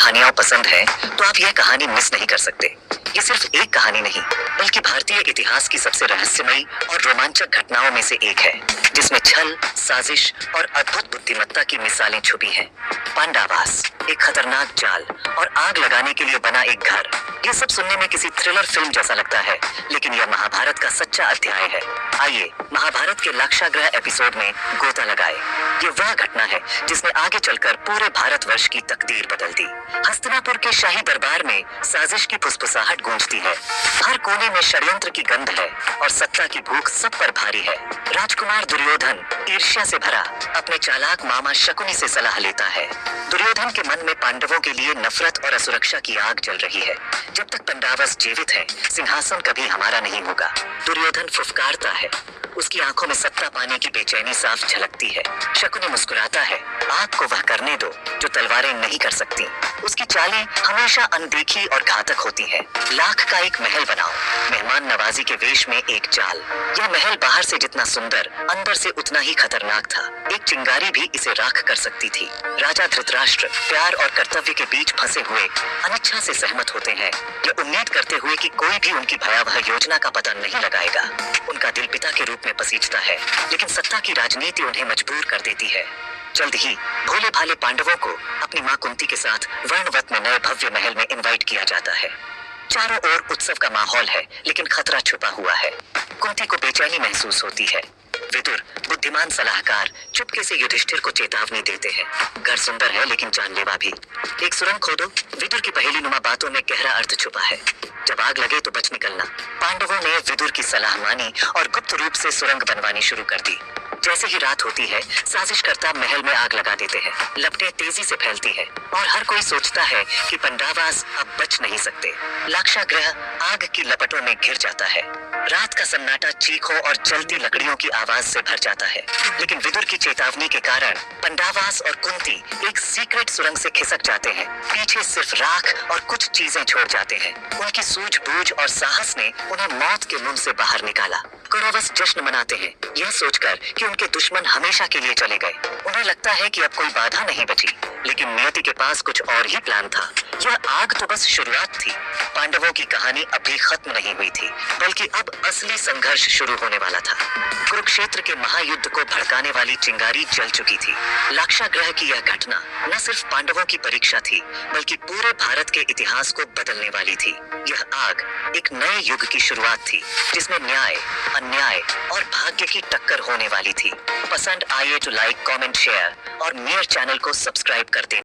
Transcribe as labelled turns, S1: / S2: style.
S1: कहानियां पसंद है तो आप यह कहानी मिस नहीं कर सकते। ये सिर्फ एक कहानी नहीं, बल्कि भारतीय इतिहास की सबसे रहस्यमयी और रोमांचक घटनाओं में से एक है, जिसमें छल, साजिश और अद्भुत बुद्धिमत्ता की मिसालें छुपी हैं। पांडावास, एक खतरनाक जाल और आग लगाने के लिए बना एक घर। ये सब सुनने में किसी थ्रिलर फिल्म जैसा लगता है, लेकिन यह महाभारत का सच्चा अध्याय है। आइए महाभारत के लाक्षागृह एपिसोड में गोता लगाए। ये वह घटना है जिसने आगे चलकर पूरे भारतवर्ष की तकदीर बदल दी। हस्तिनापुर के शाही दरबार में साजिश की फुसफुसाहट गूंजती है। हर कोने में षड्यंत्र की गंध है और सत्ता की भूख सब पर भारी है। राजकुमार दुर्योधन ईर्ष्या से भरा अपने चालाक मामा शकुनी से सलाह लेता है। दुर्योधन के मन में पांडवों के लिए नफरत और असुरक्षा की आग जल रही है। जब तक पांडवास जीवित है, सिंहासन कभी हमारा नहीं होगा। दुर्योधन फुफकारता है। उसकी आंखों में सत्ता पाने की बेचैनी साफ झलकती है। शकुनी मुस्कुराता है, आग को वह करने दो जो तलवारें नहीं कर सकती। उसकी चालें हमेशा अनदेखी और घातक होती है। लाख का एक महल बनाओ, मेहमान नवाजी के वेश में एक जाल। यह महल बाहर से जितना सुंदर, अंदर से उतना ही खतरनाक था। एक चिंगारी भी इसे राख कर सकती थी। राजा धृतराष्ट्र प्यार और कर्तव्य के बीच फंसे हुए अनिच्छा से सहमत होते हैं, ये उम्मीद करते हुए कि कोई भी उनकी भयावह योजना का पता नहीं लगाएगा। उनका दिल पिता के रूप में पसीजता है, लेकिन सत्ता की राजनीति उन्हें मजबूर कर देती है। जल्द ही भोले भाले पांडवों को अपनी मां कुंती के साथ वर्णवत में नए भव्य महल में इनवाइट किया जाता है। चारों ओर उत्सव का माहौल है, लेकिन खतरा छुपा हुआ है। कुंती को बेचैनी महसूस होती है। विदुर, बुद्धिमान सलाहकार, चुपके से युधिष्ठिर को चेतावनी देते हैं। घर सुंदर है लेकिन जानलेवा भी। एक सुरंग खोदो। विदुर की पहेलीनुमा बातों में गहरा अर्थ छुपा है। जब आग लगे तो बच निकलना। पांडवों ने विदुर की सलाह मानी और गुप्त रूप से सुरंग बनवानी शुरू कर दी। जैसे ही रात होती है, साजिशकर्ता महल में आग लगा देते हैं। लपटें तेजी से फैलती है और हर कोई सोचता है कि पांडवास अब बच नहीं सकते। लाक्षागृह आग की लपटों में घिर जाता है। रात का सन्नाटा चीखों और जलती लकड़ियों की आवाज से भर जाता है, लेकिन विदुर की चेतावनी के कारण पांडवास और कुंती एक सीक्रेट सुरंग से खिसक जाते हैं। पीछे सिर्फ राख और कुछ चीजें छोड़ जाते हैं। उनकी सूझबूझ और साहस ने उन्हें मौत के मुंह से बाहर निकाला। कौरवस जश्न मनाते हैं, यह सोचकर कि उनके दुश्मन हमेशा के लिए चले गए। उन्हें लगता है कि अब कोई बाधा नहीं बची, लेकिन नियति के पास कुछ और ही प्लान था। यह आग तो बस शुरुआत थी। पांडवों की कहानी अभी खत्म नहीं हुई थी, बल्कि अब असली संघर्ष शुरू होने वाला था। कुरुक्षेत्र के महायुद्ध को भड़काने वाली चिंगारी जल चुकी थी। लाक्षागृह की यह घटना न सिर्फ पांडवों की परीक्षा थी, बल्कि पूरे भारत के इतिहास को बदलने वाली थी। यह आग एक नए युग की शुरुआत थी, जिसमें न्याय, अन्याय और भाग्य की टक्कर होने वाली थी। पसंद आए तो लाइक, कमेंट, शेयर और मेयर चैनल को सब्सक्राइब कर दें।